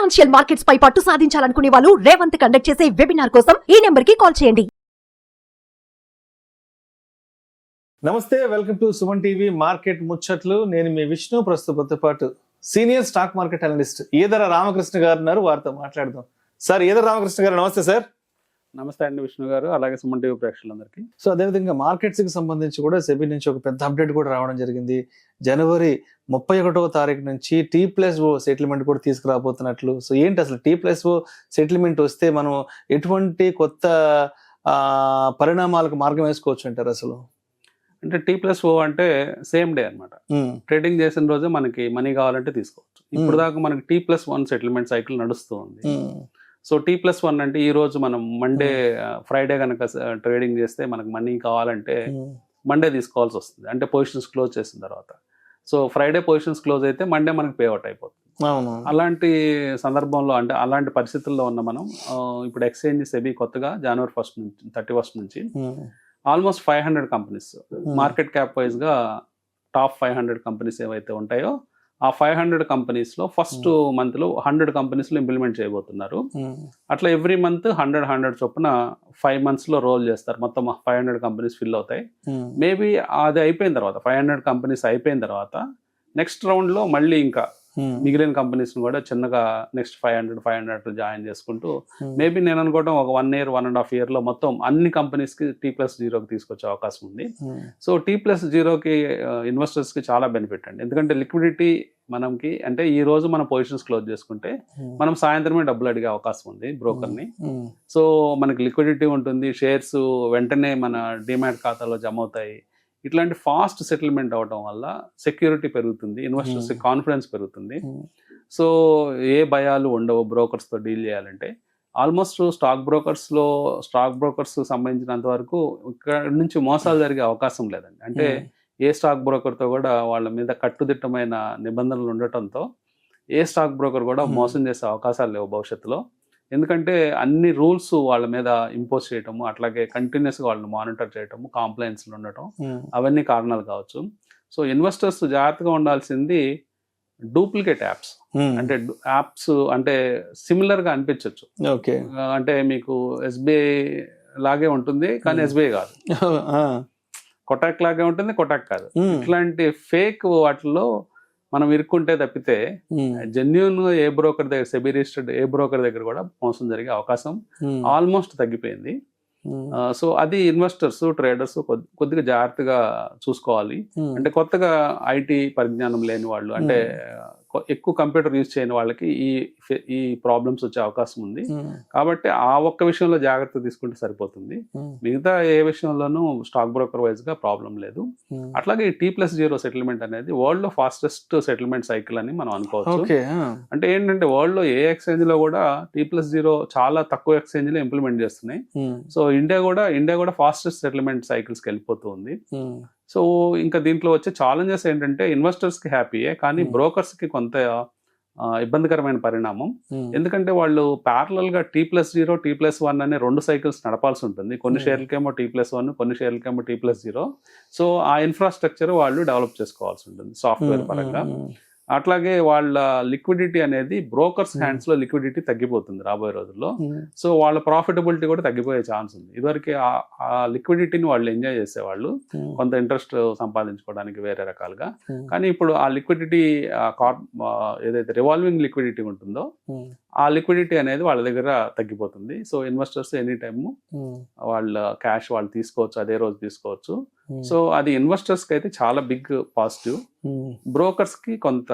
Financial markets పై పట్టు సాధించాలనుకునే వాళ్ళు Revanth conduct చేసే వెబినార్ కోసం ఈ నెంబర్ కి కాల్ చేయండి. నమస్తే, welcome to Suman TV market ముచ్చట్లు. నేను మీ విష్ణు. ప్రస్తుతంతో పాటు senior stock market analyst Eedara Ramakrishna గారు ఉన్నారు. వారితో మాట్లాడదాం. సార్, ఈదర రామకృష్ణ గారు నమస్తే. సార్ నమస్తే అండి విష్ణు గారు, అలాగే సుమన్ టీవీ ప్రేక్షకులందరికీ. సో అదేవిధంగా మార్కెట్స్ కి సంబంధించి కూడా సెబీ నుంచి ఒక పెద్ద అప్డేట్ కూడా రావడం జరిగింది. జనవరి 31వ తారీఖు నుంచి T+O సెటిల్మెంట్ కూడా తీసుకురాబోతున్నట్లు. సో ఏంటి అసలు T+O సెటిల్మెంట్ వస్తే మనం ఎటువంటి కొత్త పరిణామాలకు మార్గం వేసుకోవచ్చు అంటారు అసలు? అంటే T+O అంటే సేమ్ డే అనమాట. ట్రేడింగ్ చేసిన రోజే మనకి మనీ కావాలంటే తీసుకోవచ్చు. ఇప్పుడు దాకా మనకి T+1 సెటిల్మెంట్ సైకిల్ నడుస్తూ ఉంది. సో T+1 అంటే ఈ రోజు మనం మండే ఫ్రైడే కనుక ట్రేడింగ్ చేస్తే మనకు మనీ కావాలంటే మండే తీసుకోవాల్సి వస్తుంది, అంటే పొజిషన్స్ క్లోజ్ చేసిన తర్వాత. సో ఫ్రైడే పొజిషన్స్ క్లోజ్ అయితే మండే మనకి పేఅవుట్ అయిపోతుంది. అలాంటి సందర్భంలో, అంటే అలాంటి పరిస్థితుల్లో ఉన్న మనం ఇప్పుడు ఎక్స్చేంజ్ సెబీ కొత్తగా జనవరి 1 నుంచి 31 నుంచి almost 500 companies market cap wise గా టాప్ 500 కంపెనీస్ ఏవైతే ఉంటాయో ఆ 500 కంపెనీస్ లో ఫస్ట్ మంత్ లో 100 కంపెనీస్ లో ఇంప్లిమెంట్ చేయబోతున్నారు. అట్లా ఎవ్రీ మంత్ 100 చొప్పున 5 months లో రోల్ చేస్తారు. మొత్తం 500 కంపెనీస్ ఫిల్ అవుతాయి. మేబీ అది అయిపోయిన తర్వాత 500 కంపెనీస్ అయిపోయిన తర్వాత నెక్స్ట్ రౌండ్ లో మళ్ళీ ఇంకా మిగిలిన కంపెనీస్ కూడా చిన్నగా నెక్స్ట్ 500 జాయిన్ చేసుకుంటూ మేబీ నేను అనుకోవడం ఒక 1 year 1.5 year లో మొత్తం అన్ని కంపెనీస్ కి T+0కి తీసుకొచ్చే అవకాశం ఉంది. సో T+0కి ఇన్వెస్టర్స్ కి చాలా బెనిఫిట్ అండి. ఎందుకంటే లిక్విడిటీ మనకి, అంటే ఈ రోజు మన పొజిషన్స్ క్లోజ్ చేసుకుంటే మనం సాయంత్రమే డబ్బులు అడిగే అవకాశం ఉంది బ్రోకర్ని. సో మనకి లిక్విడిటీ ఉంటుంది, షేర్స్ వెంటనే మన డిమాట్ ఖాతాలో జమ అవుతాయి. ఇట్లాంటి ఫాస్ట్ సెటిల్మెంట్ అవడం వల్ల సెక్యూరిటీ పెరుగుతుంది, ఇన్వెస్టర్స్ కాన్ఫిడెన్స్ పెరుగుతుంది. సో ఏ భయాలు ఉండవు బ్రోకర్స్తో డీల్ చేయాలంటే. ఆల్మోస్ట్ స్టాక్ బ్రోకర్స్ సంబంధించినంత వరకు ఇక్కడ నుంచి మోసాలు జరిగే అవకాశం లేదండి. అంటే ఏ స్టాక్ బ్రోకర్తో కూడా వాళ్ళ మీద కట్టుదిట్టమైన నిబంధనలు ఉండటంతో ఏ స్టాక్ బ్రోకర్ కూడా మోసం చేసే అవకాశాలు లేవు భవిష్యత్తులో. ఎందుకంటే అన్ని రూల్స్ వాళ్ళ మీద ఇంపోజ్ చేయటము, అట్లాగే కంటిన్యూస్గా వాళ్ళని మానిటర్ చేయటము, కాంప్లైన్స్లు ఉండటం, అవన్నీ కారణాలు కావచ్చు. సో ఇన్వెస్టర్స్ జాగ్రత్తగా ఉండాల్సింది డూప్లికేట్ యాప్స్. అంటే యాప్స్ అంటే సిమిలర్గా అనిపించవచ్చు. అంటే మీకు SBI లాగే ఉంటుంది కానీ SBI కాదు, కొటాక్ లాగే ఉంటుంది కొటాక్ కాదు. ఇట్లాంటి ఫేక్ వాటిల్లో మనం ఇరుక్కుంటే తప్పితే జెన్యూన్ ఏ బ్రోకర్ దగ్గర, సెబీ రిజిస్టర్డ్ ఏ బ్రోకర్ దగ్గర కూడా మోసం జరిగే అవకాశం ఆల్మోస్ట్ తగ్గిపోయింది. సో అది ఇన్వెస్టర్స్, ట్రేడర్స్ కొద్దిగా జాగ్రత్తగా చూసుకోవాలి. అంటే కొత్తగా IT పరిజ్ఞానం లేని వాళ్ళు, అంటే ఎక్కువ కంప్యూటర్ యూజ్ చేయని వాళ్ళకి ఈ ప్రాబ్లమ్స్ వచ్చే అవకాశం ఉంది. కాబట్టి ఆ ఒక్క విషయంలో జాగ్రత్త తీసుకుంటే సరిపోతుంది. మిగతా ఏ విషయంలోనూ స్టాక్ బ్రోకర్ వైజ్ గా ప్రాబ్లం లేదు. అట్లాగే ఈ T+0 సెటిల్మెంట్ అనేది వరల్డ్ లో ఫాస్టెస్ట్ సెటిల్మెంట్ సైకిల్ అని మనం అనుకోవచ్చు. అంటే ఏంటంటే వరల్డ్ లో ఏ ఎక్స్చేంజ్ లో కూడా T+0 చాలా తక్కువ ఎక్స్చేంజ్ లో ఇంప్లిమెంట్ చేస్తున్నాయి. సో ఇండియా కూడా ఫాస్టెస్ట్ సెటిల్మెంట్ సైకిల్స్ కి వెళ్ళిపోతుంది. సో ఇంకా దీంట్లో వచ్చే ఛాలెంజెస్ ఏంటంటే ఇన్వెస్టర్స్ కి హ్యాపీయే, కానీ బ్రోకర్స్ కి కొంత ఇబ్బందికరమైన పరిణామం. ఎందుకంటే వాళ్ళు ప్యారలల్ గా T+0 T+1 అనే 2 సైకిల్స్ నడపాల్సి ఉంటుంది. కొన్ని షేర్లకేమో T+1, కొన్ని షేర్లకేమో T+0. సో ఆ ఇన్ఫ్రాస్ట్రక్చర్ వాళ్ళు డెవలప్ చేసుకోవాల్సి ఉంటుంది సాఫ్ట్వేర్ పరంగా. అట్లాగే వాళ్ళ లిక్విడిటీ అనేది బ్రోకర్స్ హ్యాండ్స్ లో లిక్విడిటీ తగ్గిపోతుంది రాబోయే రోజుల్లో. సో వాళ్ళ ప్రాఫిటబిలిటీ కూడా తగ్గిపోయే ఛాన్స్ ఉంది. ఇదివరకు ఆ లిక్విడిటీని వాళ్ళు ఎంజాయ్ చేసేవాళ్ళు, కొంత ఇంట్రెస్ట్ సంపాదించుకోవడానికి వేరే రకాలుగా. కానీ ఇప్పుడు ఆ లిక్విడిటీ, ఏదైతే రివాల్వింగ్ లిక్విడిటీ ఉంటుందో ఆ లిక్విడిటీ అనేది వాళ్ళ దగ్గర తగ్గిపోతుంది. సో ఇన్వెస్టర్స్ ఎనీ టైమ్ వాళ్ళ క్యాష్ వాళ్ళు తీసుకోవచ్చు, అదే రోజు తీసుకోవచ్చు. సో అది ఇన్వెస్టర్స్ కి అయితే చాలా బిగ్ పాజిటివ్, బ్రోకర్స్ కి కొంత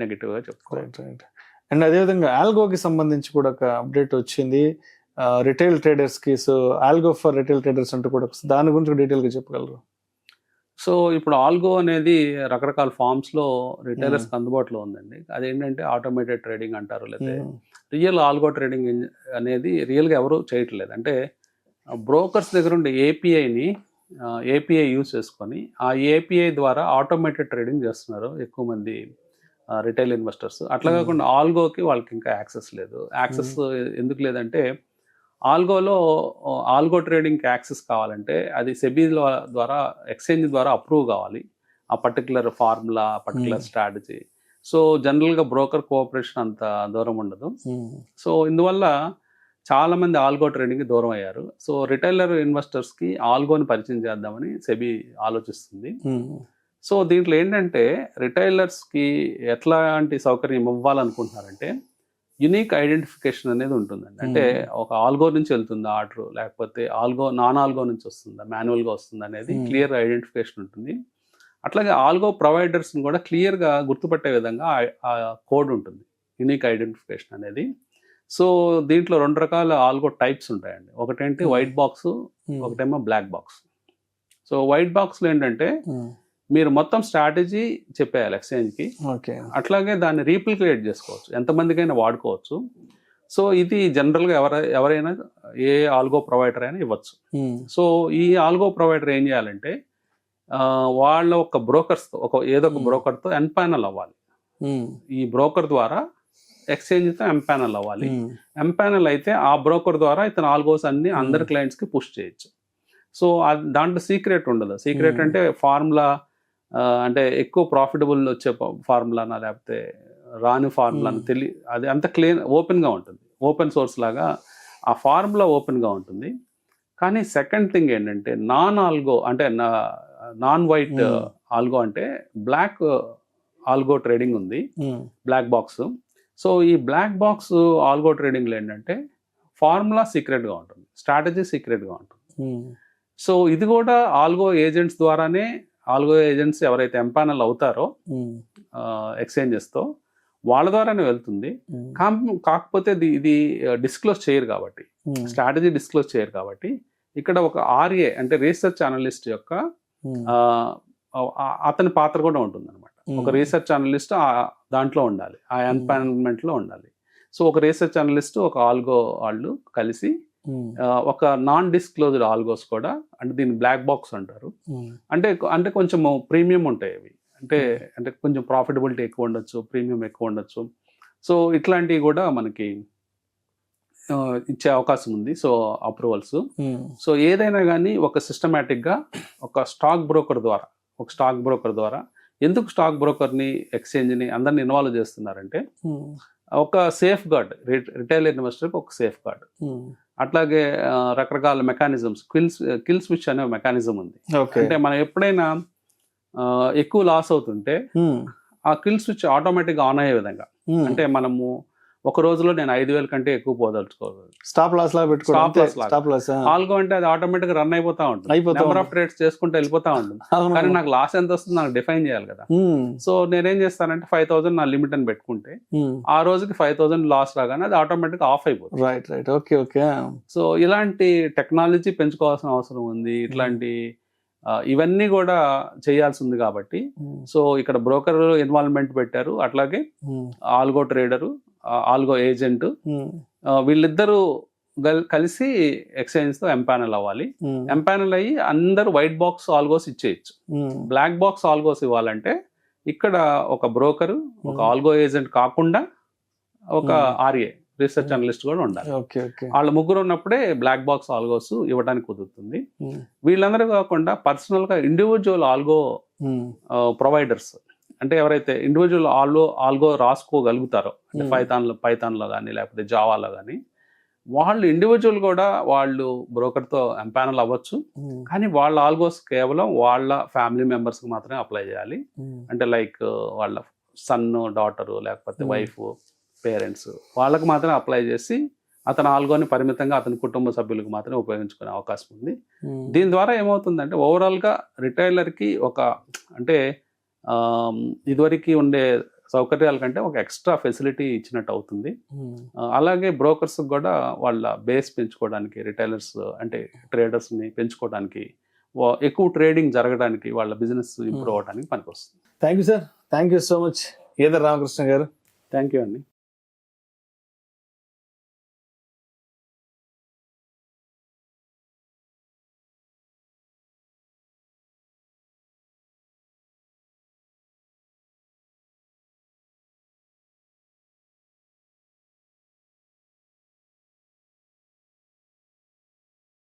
నెగిటివ్ గా చెప్పుకోవచ్చు. అండ్ అదేవిధంగా ఆల్గోకి సంబంధించి కూడా ఒక అప్డేట్ వచ్చింది రిటైల్ ట్రేడర్స్ కి. So algo for retail traders అంటూ కూడా దాని గురించి డీటెయిల్ గా చెప్పగలరు? సో ఇప్పుడు ఆల్గో అనేది రకరకాల ఫార్మ్స్ లో రిటైలర్స్ అందుబాటులో ఉందండి. అదేంటంటే ఆటోమేటెడ్ ట్రేడింగ్ అంటారు, లేదా రియల్ ఆల్గో ట్రేడింగ్ అనేది రియల్గా ఎవరు చేయట్లేదు. అంటే బ్రోకర్స్ దగ్గర ఉండే ఏపీఐ యూజ్ చేసుకొని ఆ ఏపీఐ ద్వారా ఆటోమేటెడ్ ట్రేడింగ్ చేస్తున్నారు ఎక్కువ మంది రిటైల్ ఇన్వెస్టర్స్. అట్లా కాకుండా ఆల్గోకి వాళ్ళకి ఇంకా యాక్సెస్ లేదు. యాక్సెస్ ఎందుకు లేదంటే ఆల్గో ట్రేడింగ్కి యాక్సెస్ కావాలంటే అది సెబీ ద్వారా ఎక్స్చేంజ్ ద్వారా అప్రూవ్ కావాలి. ఆ particular formula, particular strategy. So జనరల్గా బ్రోకర్ కోఆపరేషన్ అంత దూరం ఉండదు. సో ఇందువల్ల చాలా మంది ఆల్గో ట్రేడింగ్కి దూరం అయ్యారు. సో రిటైలర్ ఇన్వెస్టర్స్కి ఆల్గోని పరిచయం చేద్దామని సెబీ ఆలోచిస్తుంది. సో దీంట్లో ఏంటంటే రిటైలర్స్కి ఎట్లాంటి సౌకర్యం ఇవ్వాలనుకుంటున్నారంటే యునిక్ ఐడెంటిఫికేషన్ అనేది ఉంటుందండి. అంటే ఒక ఆల్గో నుంచి వెళ్తుందా ఆర్డర్, లేకపోతే నాన్ ఆల్గో నుంచి వస్తుందా, మాన్యువల్గా వస్తుందా అనేది క్లియర్ ఐడెంటిఫికేషన్ ఉంటుంది. అట్లాగే ఆల్గో ప్రొవైడర్స్ని కూడా క్లియర్గా గుర్తుపట్టే విధంగా ఆ కోడ్ ఉంటుంది, యునిక్ ఐడెంటిఫికేషన్ అనేది. సో దీంట్లో 2 రకాల ఆల్గో టైప్స్ ఉంటాయండి. ఒకటేంటి వైట్ బాక్స్, ఒకటేమో బ్లాక్ బాక్స్. సో వైట్ బాక్స్లో ఏంటంటే మీరు మొత్తం స్ట్రాటజీ చెప్పేయాలి ఎక్స్చేంజ్కి, అట్లాగే దాన్ని రీప్లికేట్ చేసుకోవచ్చు, ఎంతమందికైనా వాడుకోవచ్చు. సో ఇది జనరల్గా ఎవరైనా ఏ ఆల్గో ప్రొవైడర్ అయినా ఇవ్వచ్చు. సో ఈ ఆల్గో ప్రొవైడర్ ఏం చేయాలంటే వాళ్ళ ఒక బ్రోకర్స్తో ఏదో ఒక బ్రోకర్తో ఎంపానల్ అవ్వాలి. ఈ బ్రోకర్ ద్వారా ఎక్స్చేంజ్తో ఎంపానల్ అవ్వాలి. ఎంపానల్ అయితే ఆ బ్రోకర్ ద్వారా ఇతను ఆల్గోస్ అన్ని అందరి క్లయింట్స్కి పుష్ చేయొచ్చు. సో దాంట్లో సీక్రెట్ ఉండదు. సీక్రెట్ అంటే ఫార్ములా, అంటే ఎక్కువ ప్రాఫిటబుల్ వచ్చే ఫార్ములానా లేకపోతే రాని ఫార్ములానా అది అంత ఓపెన్గా ఉంటుంది, ఓపెన్ సోర్స్ లాగా ఆ ఫార్ములా ఓపెన్గా ఉంటుంది. కానీ సెకండ్ థింగ్ ఏంటంటే నాన్ ఆల్గో అంటే నాన్ వైట్ ఆల్గో అంటే బ్లాక్ ఆల్గో ట్రేడింగ్ ఉంది, బ్లాక్ బాక్స్. సో ఈ బ్లాక్ బాక్స్ ఆల్గో ట్రేడింగ్లో ఏంటంటే ఫార్ములా సీక్రెట్గా ఉంటుంది, స్ట్రాటజీ సీక్రెట్గా ఉంటుంది. సో ఇది కూడా ఆల్గో ఏజెంట్స్ ద్వారానే, ఆల్గో ఏజెంట్స్ ఎవరైతే ఎంపానల్ అవుతారో ఎక్స్చేంజెస్తో వాళ్ళ ద్వారానే వెళ్తుంది. కాకపోతే ఇది డిస్క్లోజ్ చేయరు కాబట్టి, స్ట్రాటజీ డిస్క్లోజ్ చేయరు కాబట్టి ఇక్కడ ఒక ఆర్ఏ అంటే రీసెర్చ్ అనలిస్ట్ యొక్క అతని పాత్ర కూడా ఉంటుంది అనమాట. ఒక రీసెర్చ్ అనలిస్ట్ దాంట్లో ఉండాలి, ఆ ఎంపానల్మెంట్లో ఉండాలి. సో ఒక రీసెర్చ్ అనలిస్ట్, ఒక ఆల్గో వాళ్ళు కలిసి ఒక నాన్ డిస్క్లోజ్డ్ ఆల్గోస్ కూడా, అంటే దీన్ని బ్లాక్ బాక్స్ అంటారు. అంటే కొంచెం ప్రీమియం ఉంటాయి అవి, అంటే కొంచెం ప్రాఫిటబిలిటీ ఎక్కువ ఉండొచ్చు, ప్రీమియం ఎక్కువ ఉండొచ్చు. సో ఇట్లాంటివి కూడా మనకి ఇచ్చే అవకాశం ఉంది. So approvals. సో ఏదైనా కానీ ఒక సిస్టమేటిక్గా ఒక స్టాక్ బ్రోకర్ ద్వారా ఎందుకు స్టాక్ బ్రోకర్ని, ఎక్స్చేంజ్ని అందరిని ఇన్వాల్వ్ చేస్తున్నారంటే ఒక సేఫ్ గార్డ్, రిటైల్ ఇన్వెస్టర్కి ఒక సేఫ్ గార్డ్. అట్లాగే రకరకాల మెకానిజమ్స్, కిల్ స్విచ్ అనే మెకానిజం ఉంది. అంటే మనం ఎప్పుడైనా ఎక్కువ లాస్ అవుతుంటే ఆ కిల్ స్విచ్ ఆటోమేటిక్గా ఆన్ అయ్యే విధంగా, అంటే మనము ఒక రోజులో నేను 5,000 కంటే ఎక్కువ పోదలుచుకోవాలి, స్టాప్ లాస్ లా పెట్టుకోవాలి. ఆల్గో అంటే అది ఆటోమేటిక్ రన్ అయిపోతా ఉంటుంది, నెంబర్ ఆఫ్ ట్రేడ్స్ చేసుకుంటూ వెళ్ళిపోతా ఉంటుంది. కానీ నాకు లాస్ ఎంత వస్తుంది నాకు డిఫైన్ చేయాలి కదా. సో నేనేం చేస్తానంటే 5,000 నా లిమిట్ అని పెట్టుకుంటే ఆ రోజుకి 5,000 లాస్ రాగానే అది ఆటోమేటిక్ ఆఫ్ అయిపోతుంది. సో ఇలాంటి టెక్నాలజీ పెంచుకోవాల్సిన అవసరం ఉంది. ఇట్లాంటి ఇవన్నీ కూడా చేయాల్సి ఉంది కాబట్టి సో ఇక్కడ బ్రోకర్ ఇన్వాల్వ్మెంట్ పెట్టారు. అట్లాగే ఆల్గో ట్రేడరు, ఆల్గో ఏజెంట్, వీళ్ళిద్దరూ కలిసి ఎక్స్చేంజ్తో ఎంపానల్ అవ్వాలి. ఎంపానల్ అయ్యి అందరూ వైట్ బాక్స్ ఆల్గోస్ ఇచ్చేయచ్చు. బ్లాక్ బాక్స్ ఆల్గోస్ ఇవ్వాలంటే ఇక్కడ ఒక బ్రోకరు, ఒక ఆల్గో ఏజెంట్ కాకుండా ఒక ఆర్ఏ రీసెర్చ్ అనలిస్ట్ కూడా ఉండాలి. వాళ్ళ ముగ్గురు ఉన్నప్పుడే బ్లాక్ బాక్స్ ఆల్గోస్ ఇవ్వడానికి కుదురుతుంది. వీళ్ళందరూ కాకుండా పర్సనల్గా ఇండివిజువల్ ఆల్గో ప్రొవైడర్స్, అంటే ఎవరైతే ఇండివిజువల్ ఆల్గో రాసుకోగలుగుతారో, అంటే పైథాన్లో కానీ లేకపోతే జావాలో కానీ, వాళ్ళు ఇండివిజువల్ కూడా వాళ్ళు బ్రోకర్తో ఎంపానల్ అవ్వచ్చు. కానీ వాళ్ళ ఆల్గోస్ కేవలం వాళ్ళ ఫ్యామిలీ మెంబర్స్కి మాత్రమే అప్లై చేయాలి. అంటే లైక్ వాళ్ళ సన్, డాటరు, లేకపోతే వైఫ్, పేరెంట్స్, వాళ్ళకి మాత్రమే అప్లై చేసి అతని ఆల్గోని పరిమితంగా అతని కుటుంబ సభ్యులకు మాత్రమే ఉపయోగించుకునే అవకాశం ఉంది. దీని ద్వారా ఏమవుతుందంటే ఓవరాల్గా రిటైలర్కి ఒక, అంటే ఇదివరకు ఉండే సౌకర్యాల కంటే ఒక ఎక్స్ట్రా ఫెసిలిటీ ఇచ్చినట్టు అవుతుంది. అలాగే బ్రోకర్స్ కూడా వాళ్ళ బేస్ పెంచుకోవడానికి, రిటైలర్స్ అంటే ట్రేడర్స్ని పెంచుకోవడానికి, ఎక్కువ ట్రేడింగ్ జరగడానికి, వాళ్ళ బిజినెస్ ఇంప్రూవ్ అవడానికి పనికొస్తుంది. Thank you sir, thank you so much Eedara Ramakrishna garu. Thank you అండి.